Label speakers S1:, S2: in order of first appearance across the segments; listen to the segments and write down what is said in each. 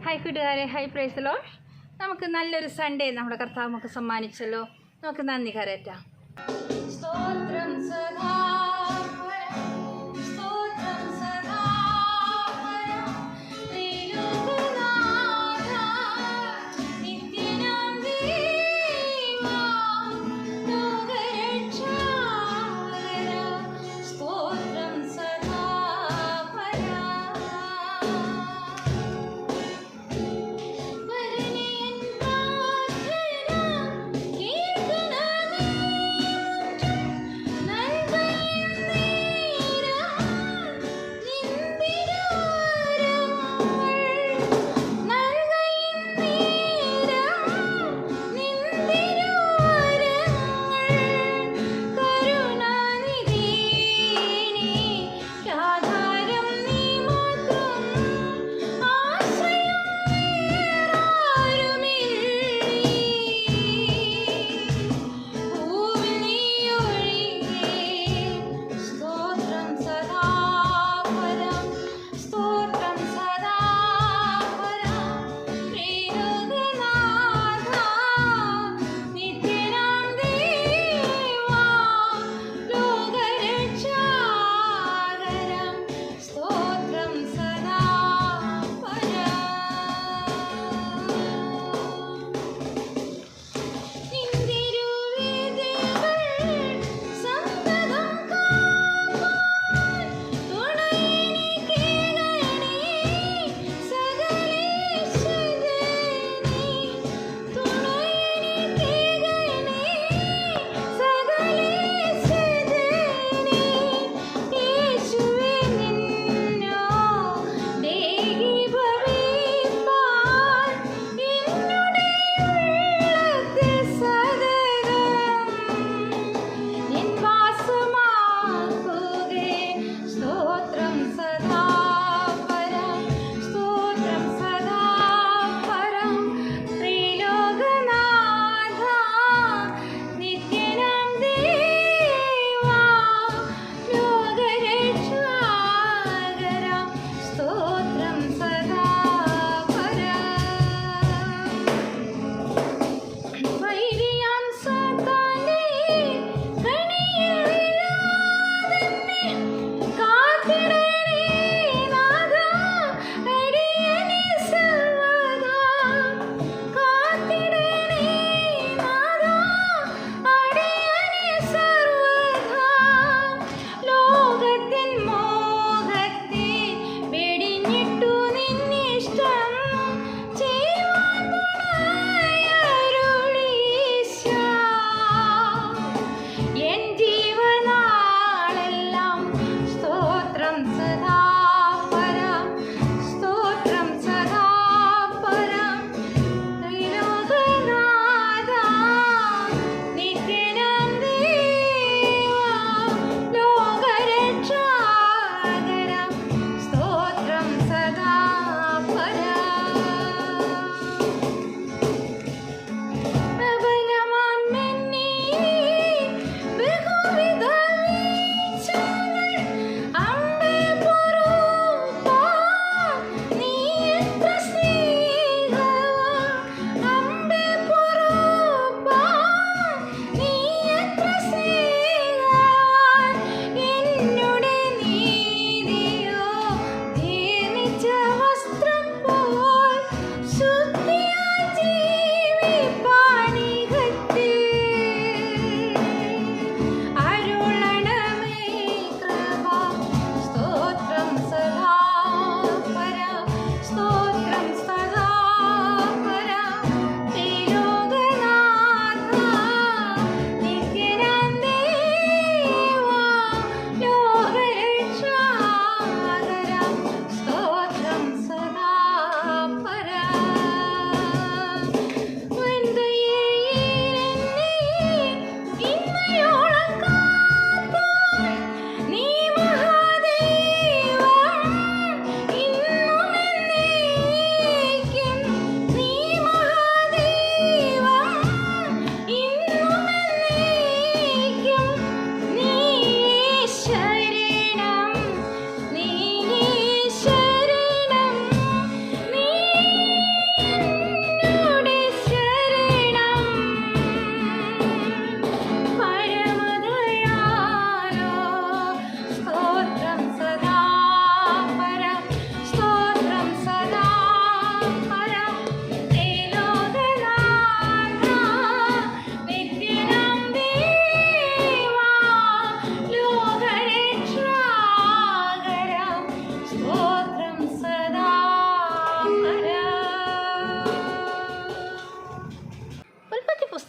S1: Hi കൂട്ടുകാരെ, high പ്രൈസലോ. നമുക്ക് നല്ലൊരു സൺഡേ നമ്മുടെ കർത്താവ് നമുക്ക് സമ്മാനിച്ചല്ലോ. നമുക്ക് നന്ദി കരയറ്റാം. സ്തോത്രം സദാ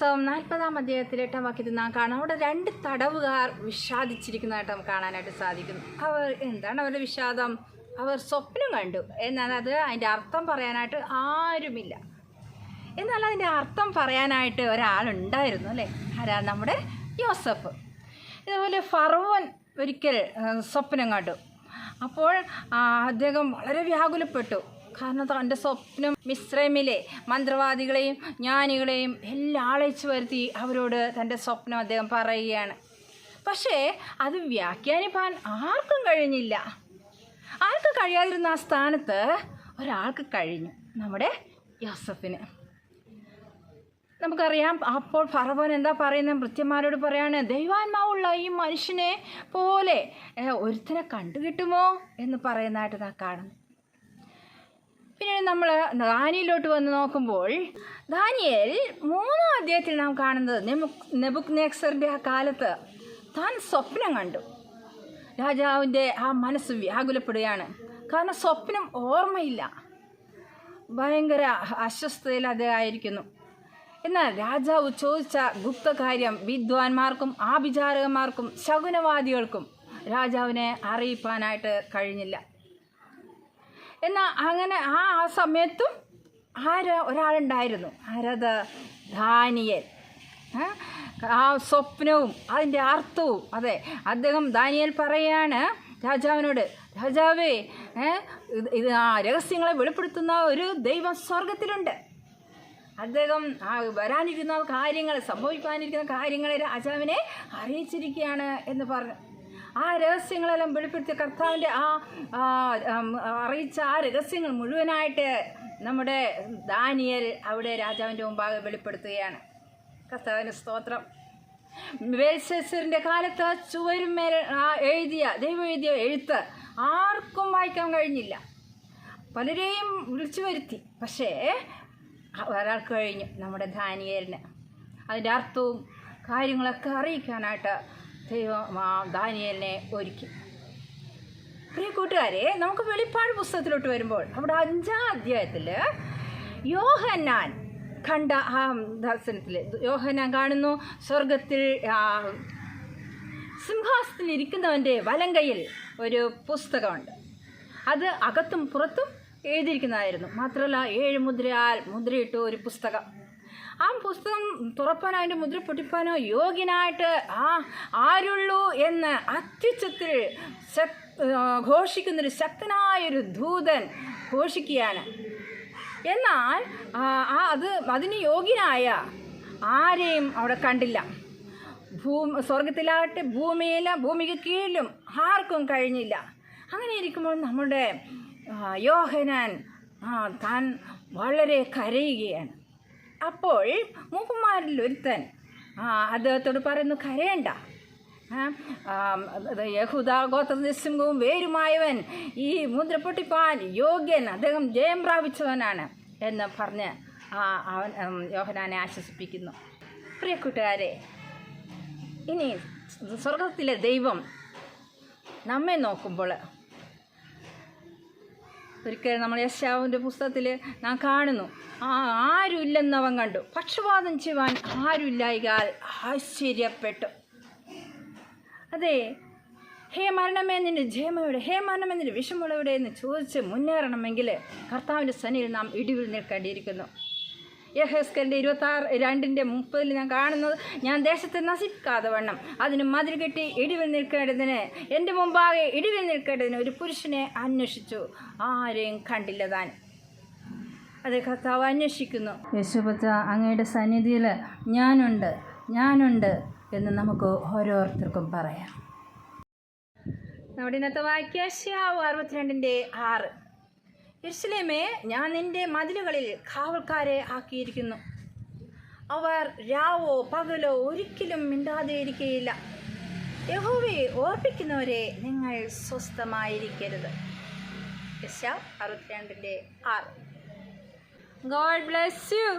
S1: പുസ്തകം 40-ാം അധ്യായത്തിൽ 8-ാം വാക്യത്തിൽ നാം കാണാം. അവിടെ 2 തടവുകാർ വിഷാദിച്ചിരിക്കുന്നതായിട്ട് നമുക്ക് കാണാനായിട്ട് സാധിക്കുന്നു. എന്താണ് അവരുടെ വിഷാദം? അവർ സ്വപ്നം കണ്ടു. എന്നാൽ അതിൻ്റെ അർത്ഥം പറയാനായിട്ട് ആരുമില്ല. എന്നാൽ അതിൻ്റെ അർത്ഥം പറയാനായിട്ട് ഒരാളുണ്ടായിരുന്നു അല്ലേ? ആരാ? നമ്മുടെ യോസഫ്. ഇതുപോലെ ഫറവോൻ ഒരിക്കൽ സ്വപ്നം കണ്ടു. അപ്പോൾ അദ്ദേഹം വളരെ വ്യാകുലപ്പെട്ടു. കാരണം തൻ്റെ സ്വപ്നം മിസ്രൈമിലെ മന്ത്രവാദികളെയും ജ്ഞാനികളെയും എല്ലാം ആളയിച്ചു വരുത്തി അവരോട് തൻ്റെ സ്വപ്നം അദ്ദേഹം പറയുകയാണ്. പക്ഷേ അത് വ്യാഖ്യാനിപ്പാൻ ആർക്കും കഴിഞ്ഞില്ല. ആർക്കും കഴിയാതിരുന്ന ആ സ്ഥാനത്ത് ഒരാൾക്ക് കഴിഞ്ഞു, നമ്മുടെ യോസഫിന്. നമുക്കറിയാം, അപ്പോൾ ഫറവോൻ എന്താ പറയുന്നത്? ഭൃത്യന്മാരോട് പറയാണ്, ദൈവാത്മാവുള്ള ഈ മനുഷ്യനെ പോലെ ഒരുത്തനെ കണ്ടുകിട്ടുമോ എന്ന് പറയുന്നതായിട്ട് നാം കാണുന്നു. പിന്നെ നമ്മൾ ദാനിയേലിലോട്ട് വന്ന് നോക്കുമ്പോൾ ദാനിയേൽ 3-ാം അധ്യായത്തിൽ നാം കാണുന്നത് നെബൂഖദ്നേസറിൻ്റെ ആ കാലത്ത് താൻ സ്വപ്നം കണ്ടു. രാജാവിൻ്റെ ആ മനസ്സ് വ്യാകുലപ്പെടുകയാണ്. കാരണം സ്വപ്നം ഓർമ്മയില്ല, ഭയങ്കര അസ്വസ്ഥതയിൽ അദ്ദേഹമായിരിക്കുന്നു. എന്നാൽ രാജാവ് ചോദിച്ച ഗുപ്തകാര്യം വിദ്വാൻമാർക്കും ആഭിചാരകന്മാർക്കും ശകുനവാദികൾക്കും രാജാവിനെ അറിയിപ്പാനായിട്ട് കഴിഞ്ഞില്ല. എന്നാൽ അങ്ങനെ ആ സമയത്തും ഒരാളുണ്ടായിരുന്നു. ആരത്? ദാനിയേൽ. ആ സ്വപ്നവും അതിൻ്റെ അർത്ഥവും അദ്ദേഹം ദാനിയേൽ പറയാണ് രാജാവിനോട്, രാജാവേ, ഇത് ആ രഹസ്യങ്ങളെ വെളിപ്പെടുത്തുന്ന ഒരു ദൈവം സ്വർഗത്തിലുണ്ട്. അദ്ദേഹം വരാനിരിക്കുന്ന കാര്യങ്ങൾ, സംഭവിക്കാനിരിക്കുന്ന കാര്യങ്ങളെ രാജാവിനെ അറിയിച്ചിരിക്കുകയാണ് എന്ന് പറഞ്ഞു. ആ രഹസ്യങ്ങളെല്ലാം വെളിപ്പെടുത്തിയ കർത്താവിൻ്റെ അറിയിച്ച ആ രഹസ്യങ്ങൾ മുഴുവനായിട്ട് നമ്മുടെ ദാനിയേൽ അവിടെ രാജാവിൻ്റെ മുമ്പാകെ വെളിപ്പെടുത്തുകയാണ്. കർത്താവിന് സ്തോത്രം. ബേൽശസ്സറിൻ്റെ കാലത്ത് ചുവരുമേൽ ദൈവം എഴുതിയ എഴുത്ത് ആർക്കും വായിക്കാൻ കഴിഞ്ഞില്ല. പലരെയും വിളിച്ചു വരുത്തി, പക്ഷേ ഒരാൾക്ക് കഴിഞ്ഞു, നമ്മുടെ ദാനിയേലിന്. അതിൻ്റെ അർത്ഥവും കാര്യങ്ങളൊക്കെ അറിയിക്കാനായിട്ട് ദൈവം ദാനിയേലിനെ ഒരുക്കി. പ്രിയ കൂട്ടുകാരെ, നമുക്ക് വെളിപ്പാട് പുസ്തകത്തിലോട്ട് വരുമ്പോൾ അവിടെ 5-ാം അധ്യായത്തിൽ യോഹന്നാൻ കണ്ട ആ ദർശനത്തിൽ യോഹന്നാൻ കാണുന്നു, സ്വർഗത്തിൽ സിംഹാസനത്തിൽ ഇരിക്കുന്നവൻ്റെ വലങ്കയിൽ ഒരു പുസ്തകമുണ്ട്. അത് അകത്തും പുറത്തും എഴുതിയിരിക്കുന്നതായിരുന്നു. മാത്രമല്ല 7 മുദ്രയാൽ മുദ്രയിട്ടു ഒരു പുസ്തകം. ആ പുസ്തകം തുറപ്പാനോ അതിൻ്റെ മുദ്ര പൊട്ടിപ്പാനോ യോഗ്യനായിട്ട് ആരുള്ളൂ എന്ന് അത്യുച്ചത്തിൽ ഘോഷിക്കുന്നൊരു ശക്തനായൊരു ദൂതൻ ഘോഷിക്കുകയാണ്. എന്നാൽ അതിന് യോഗ്യനായ ആരെയും അവിടെ കണ്ടില്ല. സ്വർഗത്തിലാകട്ടെ ഭൂമിക്ക് കീഴിലും ആർക്കും കഴിഞ്ഞില്ല. അങ്ങനെ ഇരിക്കുമ്പോൾ നമ്മുടെ യോഹന്നാൻ താൻ വളരെ കരയുകയാണ്. അപ്പോൾ മൂപ്പന്മാരിൽ ഒരുത്തൻ അദ്ദേഹത്തോട് പറയുന്നു, കരയണ്ട, യഹൂദാ ഗോത്രസിംഹവും വേരുമായവൻ, ഈ മുദ്ര പൊട്ടിപ്പാൻ യോഗ്യൻ, അദ്ദേഹം ജയം പ്രാപിച്ചവനാണ് എന്ന് പറഞ്ഞ് യോഹന്നാനെ ആശ്വസിപ്പിക്കുന്നു. പ്രിയ കൂട്ടുകാരെ, ഇനി സ്വർഗത്തിലെ ദൈവം നമ്മെ നോക്കുമ്പോൾ ഒരിക്കൽ നമ്മൾ യെശയ്യാവിൻ്റെ പുസ്തകത്തിൽ നാം കാണുന്നു, ആരുമില്ലെന്നവൻ കണ്ടു, പക്ഷപാതം ചെയ്യുവാൻ ആരുമില്ലായികാൽ ആശ്ചര്യപ്പെട്ടു. അതെ, ഹേ മരണമേ നിൻ്റെ ജയമെവിടെ, ഹേ മരണമേ നിൻ്റെ വിഷമുള്ളവിടെ എന്ന് ചോദിച്ച് മുന്നേറണമെങ്കിൽ കർത്താവിൻ്റെ സന്നിധിയിൽ നാം ഇടിവിൽ നിൽക്കേണ്ടിയിരിക്കുന്നു. യെഹെസ്കേലിൻ്റെ 22:30 ഞാൻ കാണുന്നത്, ഞാൻ ദേശത്തെ നശിപ്പിക്കാതെ വണ്ണം അതിന് മതിൽ കെട്ടി ഇടിവിൽ നിൽക്കേണ്ടതിന്, എൻ്റെ മുമ്പാകെ ഇടിവിൽ നിൽക്കേണ്ടതിന് ഒരു പുരുഷനെ അന്വേഷിച്ചു, ആരെയും കണ്ടില്ല താൻ. അത് കർത്താവ് അന്വേഷിക്കുന്നു. യേശുപുത്ര, അങ്ങയുടെ സന്നിധിയിൽ ഞാനുണ്ട് എന്ന് നമുക്ക് ഓരോരുത്തർക്കും പറയാം. നമ്മുടെ ഇന്നത്തെ വാക്യം യെശയ്യാവ് 62:6. യെരൂശലേമേ, ഞാൻ നിൻ്റെ മതിലുകളിൽ കാവൽക്കാരെ ആക്കിയിരിക്കുന്നു. അവർ രാവോ പകലോ ഒരിക്കലും മിണ്ടാതെ ഇരിക്കുകയില്ല. യഹോവയെ ഓർപ്പിക്കുന്നവരെ നിങ്ങൾ സ്വസ്ഥമായിരിക്കരുത്. യെശയ്യാവ് 62:6. God bless you.